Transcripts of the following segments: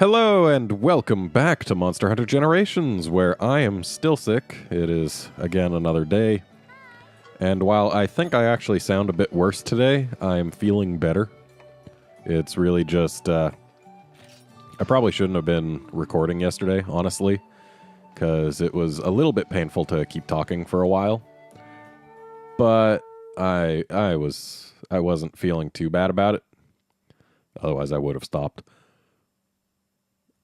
Hello and welcome back to Monster Hunter Generations, where I am still sick. It is, again, another day. And while I think I actually sound a bit worse today, I'm feeling better. It's really just, I probably shouldn't have been recording yesterday, honestly, because it was a little bit painful to keep talking for a while. But I wasn't feeling too bad about it. Otherwise, I would have stopped.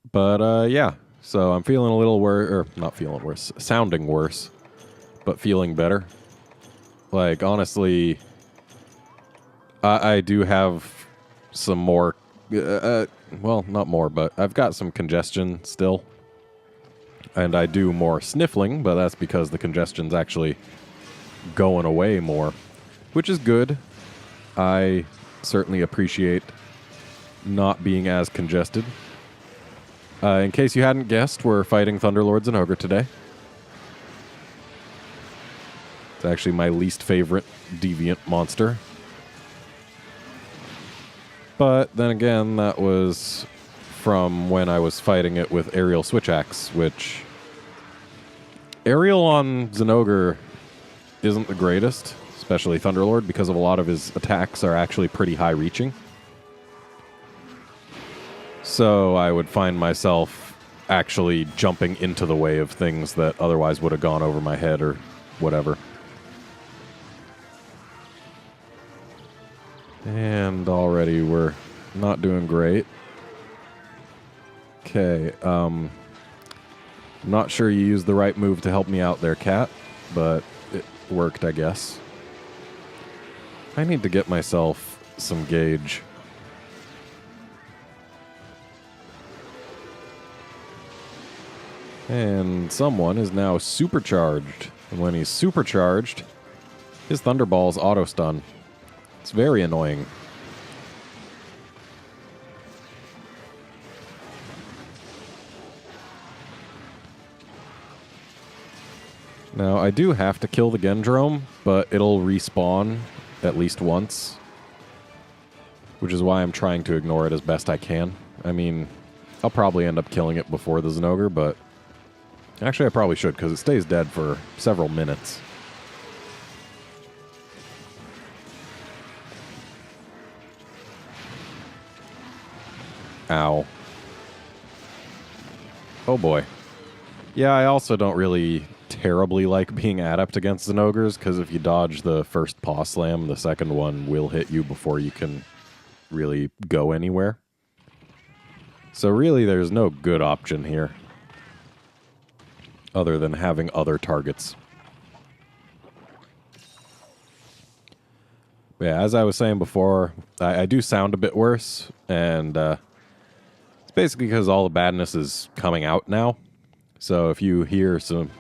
But, yeah, so I'm feeling a little worse, or not feeling worse, sounding worse, but feeling better. Like, honestly, I do have some more, well, not more, but I've got some congestion still. And I do more sniffling, but that's because the congestion's actually going away more, which is good. I certainly appreciate not being as congested. In case you hadn't guessed, we're fighting Thunderlords and Ogre today. It's actually my least favorite deviant monster. But then again, that was from when I was fighting it with Aerial Switch Axe, which Aerial on Zinogre isn't the greatest, especially Thunderlord, because of a lot of his attacks are actually pretty high-reaching. So I would find myself actually jumping into the way of things that otherwise would have gone over my head or whatever. And already we're not doing great. Okay, not sure you used the right move to help me out there, Cat, but it worked, I guess. I need to get myself some gauge. And someone is now supercharged. And when he's supercharged, his Thunderballs auto-stun. It's very annoying. Now, I do have to kill the Gendrome, but it'll respawn at least once. Which is why I'm trying to ignore it as best I can. I mean, I'll probably end up killing it before the Zinogre, but actually, I probably should, because it stays dead for several minutes. Ow. Oh boy. Yeah, I also don't really terribly like being adept against Zinogres, because if you dodge the first paw slam, the second one will hit you before you can really go anywhere. So really, there's no good option here, other than having other targets. Yeah, as I was saying before, I do sound a bit worse, and it's basically because all the badness is coming out now. So if you hear some,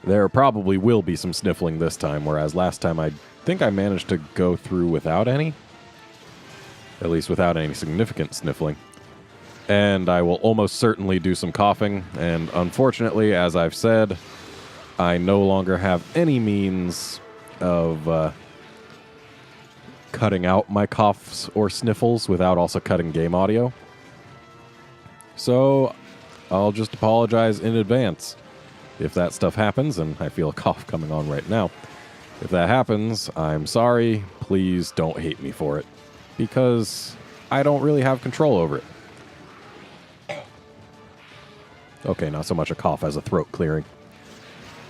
there probably will be some sniffling this time, whereas last time I think I managed to go through without any. At least without any significant sniffling. And I will almost certainly do some coughing, and unfortunately, as I've said, I no longer have any means of cutting out my coughs or sniffles without also cutting game audio. So I'll just apologize in advance if that stuff happens, and I feel a cough coming on right now. If that happens, I'm sorry. Please don't hate me for it, because I don't really have control over it. Okay, not so much a cough as a throat clearing.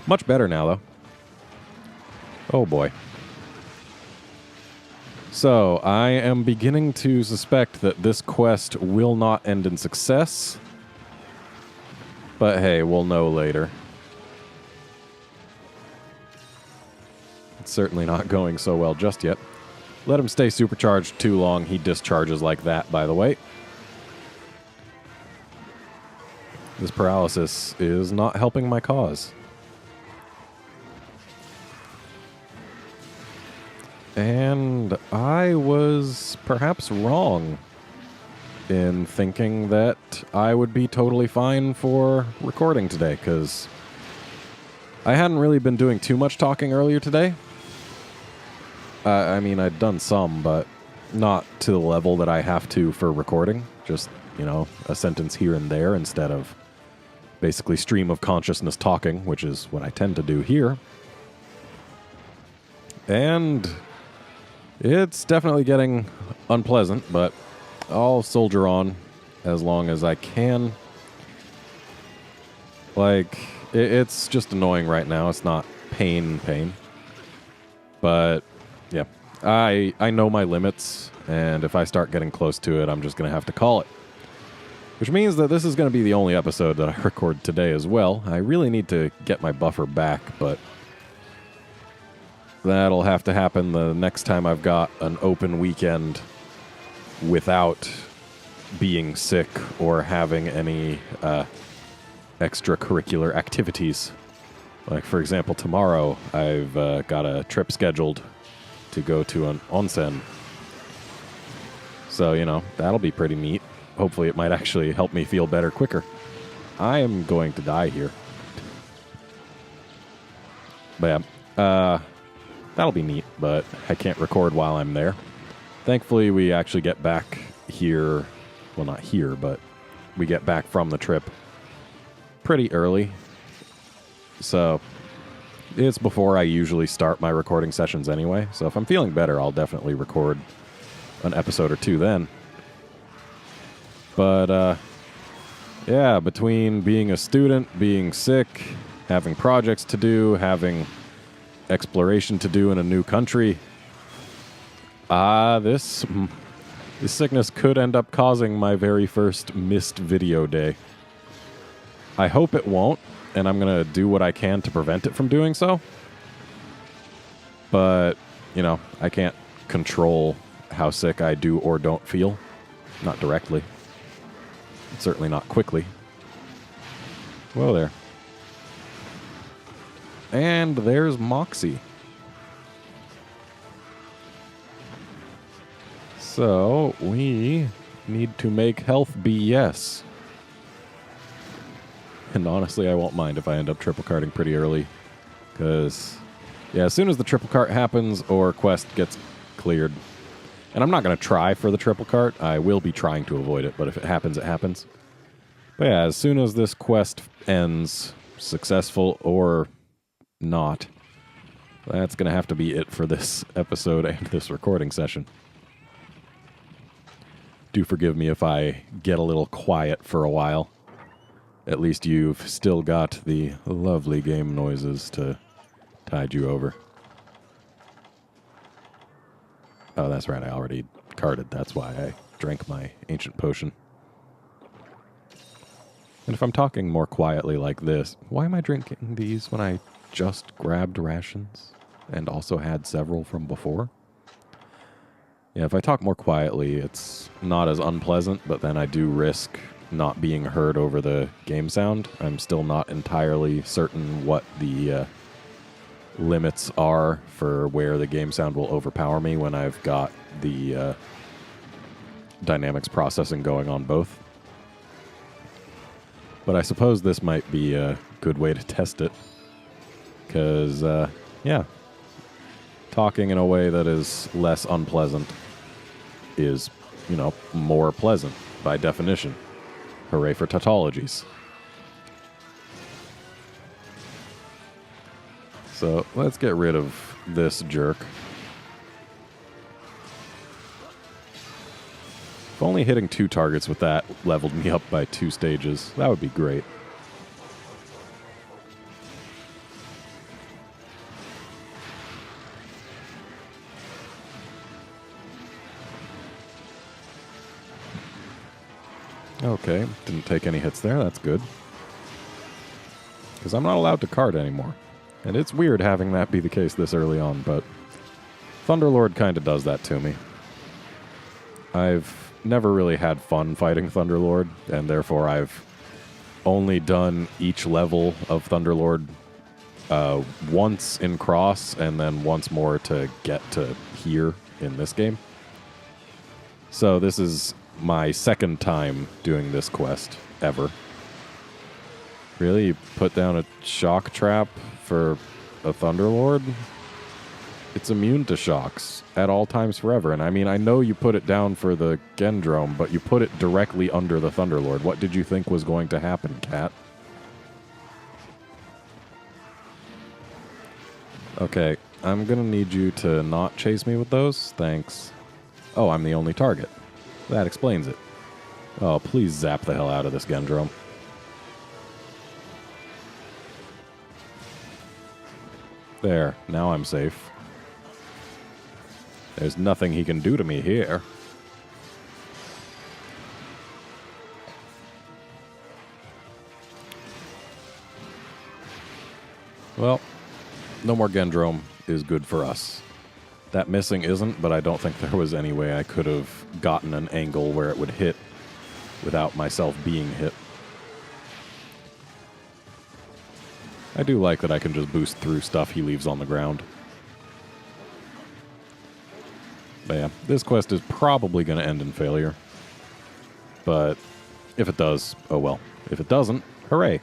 Much better now, though. Oh, boy. So, I am beginning to suspect that this quest will not end in success. But hey, we'll know later. It's certainly not going so well just yet. Let him stay supercharged too long. He discharges like that, by the way. This paralysis is not helping my cause. And I was perhaps wrong in thinking that I would be totally fine for recording today, because I hadn't really been doing too much talking earlier today. I mean, I'd done some, but not to the level that I have to for recording. Just, a sentence here and there instead of basically stream of consciousness talking, which is what I tend to do here. And it's definitely getting unpleasant, but I'll soldier on as long as I can. Like, it's just annoying right now. It's not pain. But, yeah, I know my limits, and if I start getting close to it, I'm just going to have to call it. Which means that this is going to be the only episode that I record today as well. I really need to get my buffer back, but that'll have to happen the next time I've got an open weekend without being sick or having any extracurricular activities. Like, for example, tomorrow I've got a trip scheduled to go to an onsen. So, that'll be pretty neat. Hopefully it might actually help me feel better quicker. I am going to die here. But yeah, that'll be neat, but I can't record while I'm there. Thankfully, we actually get back here. Well, not here, but we get back from the trip pretty early. So it's before I usually start my recording sessions anyway. So if I'm feeling better, I'll definitely record an episode or two then. But, yeah, between being a student, being sick, having projects to do, having exploration to do in a new country, this sickness could end up causing my very first missed video day. I hope it won't, and I'm going to do what I can to prevent it from doing so. But, I can't control how sick I do or don't feel. Not directly. Certainly not quickly. Whoa there. And there's Moxie. So, we need to make health be yes. And honestly, I won't mind if I end up triple carting pretty early. Because, yeah, as soon as the triple cart happens or quest gets cleared, and I'm not going to try for the triple cart. I will be trying to avoid it, but if it happens, it happens. But yeah, as soon as this quest ends, successful or not, that's going to have to be it for this episode and this recording session. Do forgive me if I get a little quiet for a while. At least you've still got the lovely game noises to tide you over. Oh, that's right. I already carded. That's why I drank my ancient potion. And if I'm talking more quietly like this, why am I drinking these when I just grabbed rations and also had several from before? Yeah, if I talk more quietly, it's not as unpleasant, but then I do risk not being heard over the game sound. I'm still not entirely certain what the limits are for where the game sound will overpower me when I've got the dynamics processing going on both. But I suppose this might be a good way to test it. Because, yeah, talking in a way that is less unpleasant is, more pleasant by definition. Hooray for tautologies. So let's get rid of this jerk. If only hitting 2 targets with that leveled me up by 2 stages, that would be great. Okay, didn't take any hits there, that's good. Because I'm not allowed to card anymore. And it's weird having that be the case this early on, but Thunderlord kind of does that to me. I've never really had fun fighting Thunderlord, and therefore I've only done each level of Thunderlord once in Cross, and then once more to get to here in this game. So this is my second time doing this quest ever. Really? You put down a shock trap for a Thunderlord? It's immune to shocks at all times forever. And I mean, I know you put it down for the Gendrome, but you put it directly under the Thunderlord. What did you think was going to happen, Cat? Okay, I'm gonna need you to not chase me with those. Thanks. Oh, I'm the only target. That explains it. Oh, please zap the hell out of this Gendrome. There, now I'm safe. There's nothing he can do to me here. Well, no more Gendrome is good for us. That missing isn't, but I don't think there was any way I could have gotten an angle where it would hit without myself being hit. I do like that I can just boost through stuff he leaves on the ground. But yeah, this quest is probably going to end in failure. But if it does, oh well. If it doesn't, hooray.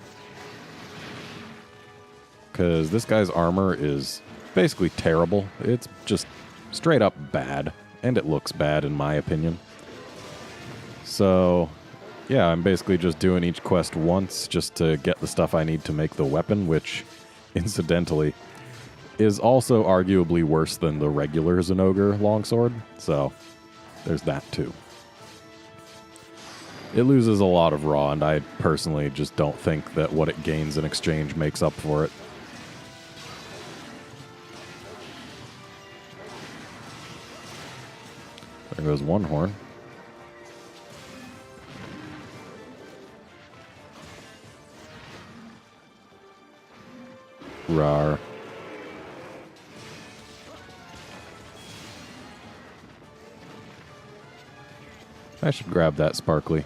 Because this guy's armor is basically terrible. It's just straight up bad. And it looks bad, in my opinion. So, yeah, I'm basically just doing each quest once just to get the stuff I need to make the weapon, which, incidentally, is also arguably worse than the regular Zinogre longsword. So, there's that too. It loses a lot of raw, and I personally just don't think that what it gains in exchange makes up for it. There goes one horn. Rawr. I should grab that sparkly,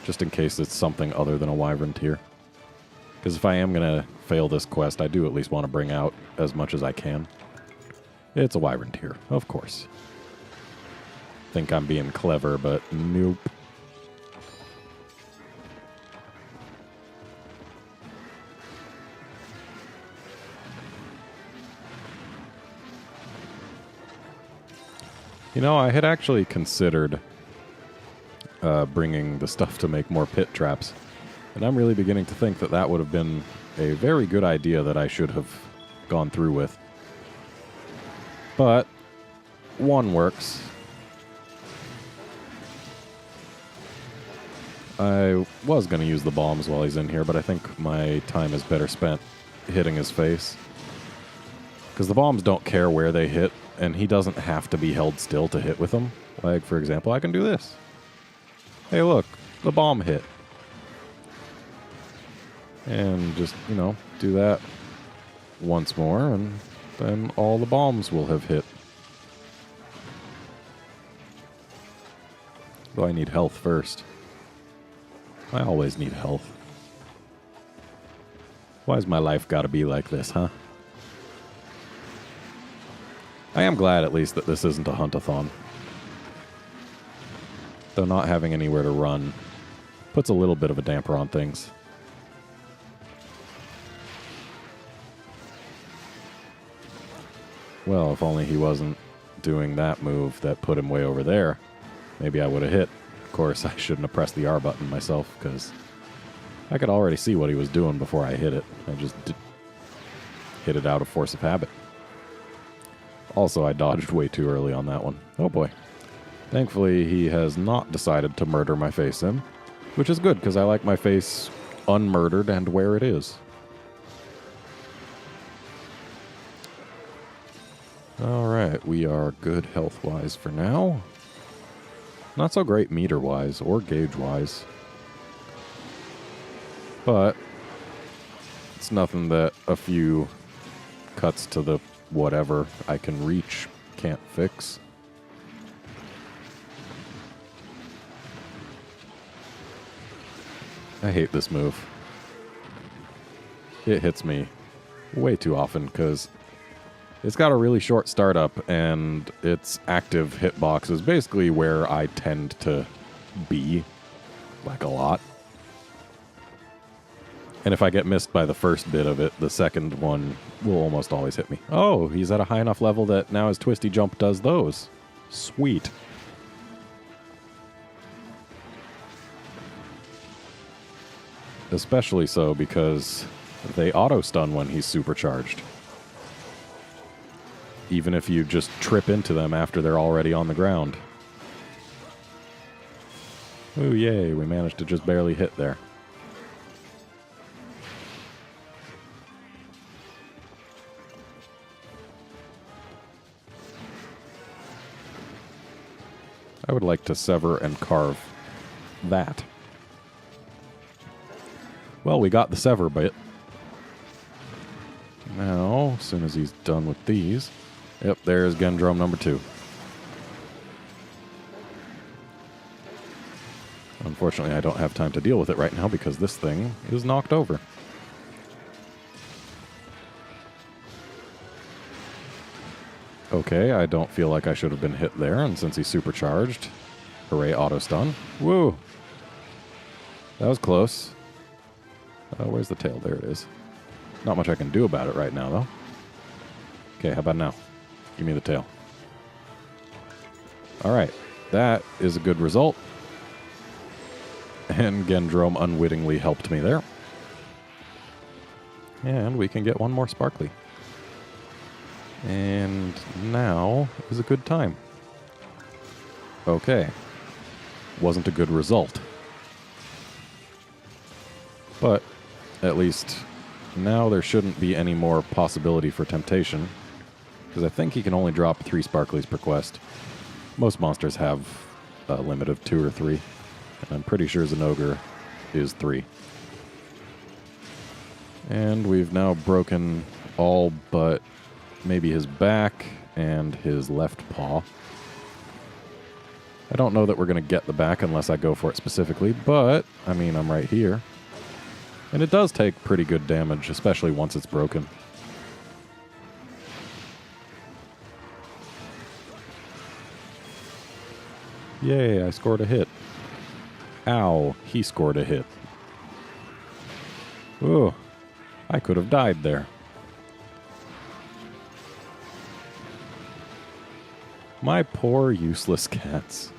just in case it's something other than a wyvern tier. Because if I am going to fail this quest, I do at least want to bring out as much as I can. It's a wyvern tier, of course. Think I'm being clever, but nope. You know, I had actually considered bringing the stuff to make more pit traps. And I'm really beginning to think that that would have been a very good idea that I should have gone through with. But one works. I was going to use the bombs while he's in here, but I think my time is better spent hitting his face. Because the bombs don't care where they hit, and he doesn't have to be held still to hit with them. Like, for example, I can do this. Hey, look, the bomb hit. And just, you know, do that once more, and then all the bombs will have hit. Though I need health first. I always need health. Why's my life gotta be like this, huh? I am glad, at least, that this isn't a hunt-a-thon. Though not having anywhere to run puts a little bit of a damper on things. Well, if only he wasn't doing that move that put him way over there, maybe I would have hit. Of course, I shouldn't have pressed the R button myself, because I could already see what he was doing before I hit it. I just hit it out of force of habit. Also, I dodged way too early on that one. Oh boy. Thankfully, he has not decided to murder my face in, which is good, because I like my face unmurdered and where it is. Alright, we are good health-wise for now. Not so great meter-wise or gauge-wise. But it's nothing that a few cuts to the whatever I can reach can't fix. I hate this move. It hits me way too often because it's got a really short startup, and its active hitbox is basically where I tend to be, like a lot. And if I get missed by the first bit of it, the second one will almost always hit me. Oh, he's at a high enough level that now his twisty jump does those. Sweet. Especially so because they auto-stun when he's supercharged. Even if you just trip into them after they're already on the ground. Ooh, yay, we managed to just barely hit there. I would like to sever and carve that. Well, we got the sever bit. Now, as soon as he's done with these... Yep, there's Gendrome number 2. Unfortunately, I don't have time to deal with it right now because this thing is knocked over. Okay, I don't feel like I should have been hit there, and since he's supercharged, hooray, auto-stun. Woo! That was close. Where's the tail? There it is. Not much I can do about it right now, though. Okay, how about now? Give me the tail. Alright, that is a good result. And Gendrome unwittingly helped me there. And we can get one more sparkly. And now is a good time. Okay. Wasn't a good result. But at least now there shouldn't be any more possibility for temptation. Because I think he can only drop 3 sparklies per quest. Most monsters have a limit of 2 or 3. And I'm pretty sure Zinogre is 3. And we've now broken all but maybe his back and his left paw. I don't know that we're going to get the back unless I go for it specifically, but, I mean, I'm right here. And it does take pretty good damage, especially once it's broken. Yay, I scored a hit. Ow, he scored a hit. Ooh, I could have died there. My poor useless cats.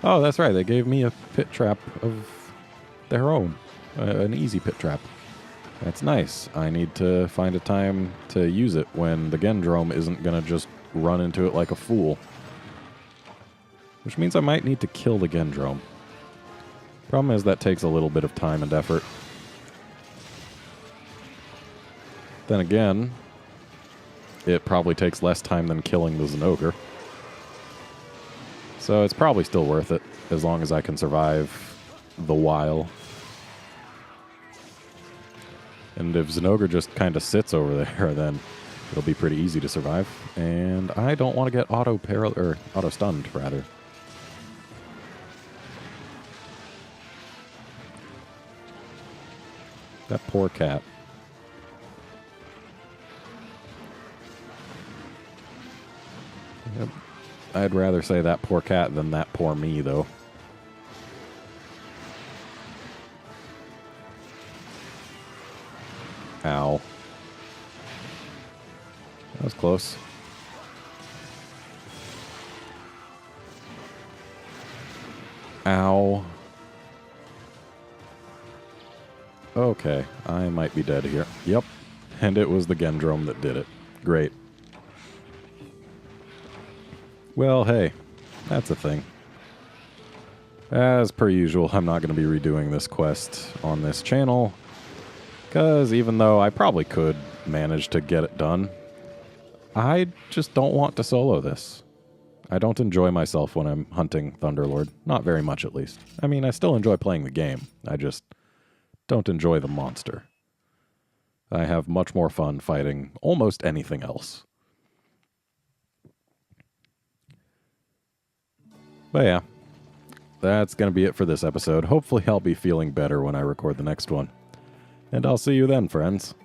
Oh, that's right, they gave me a pit trap of their own. An easy pit trap. That's nice. I need to find a time to use it when the Gendrome isn't going to just run into it like a fool. Which means I might need to kill the Gendrome. Problem is that takes a little bit of time and effort. Then again, it probably takes less time than killing the Zinogre. So it's probably still worth it, as long as I can survive the while. And if Zinogre just kind of sits over there, then it'll be pretty easy to survive. And I don't want to get auto-stunned, rather. That poor cat. Yep. I'd rather say that poor cat than that poor me, though. Ow. That was close. Ow. Okay, I might be dead here. Yep. And it was the Gendrome that did it. Great. Well, hey, that's a thing. As per usual, I'm not going to be redoing this quest on this channel, because even though I probably could manage to get it done, I just don't want to solo this. I don't enjoy myself when I'm hunting Thunderlord. Not very much, at least. I mean, I still enjoy playing the game. I just don't enjoy the monster. I have much more fun fighting almost anything else. But yeah, that's going to be it for this episode. Hopefully I'll be feeling better when I record the next one. And I'll see you then, friends.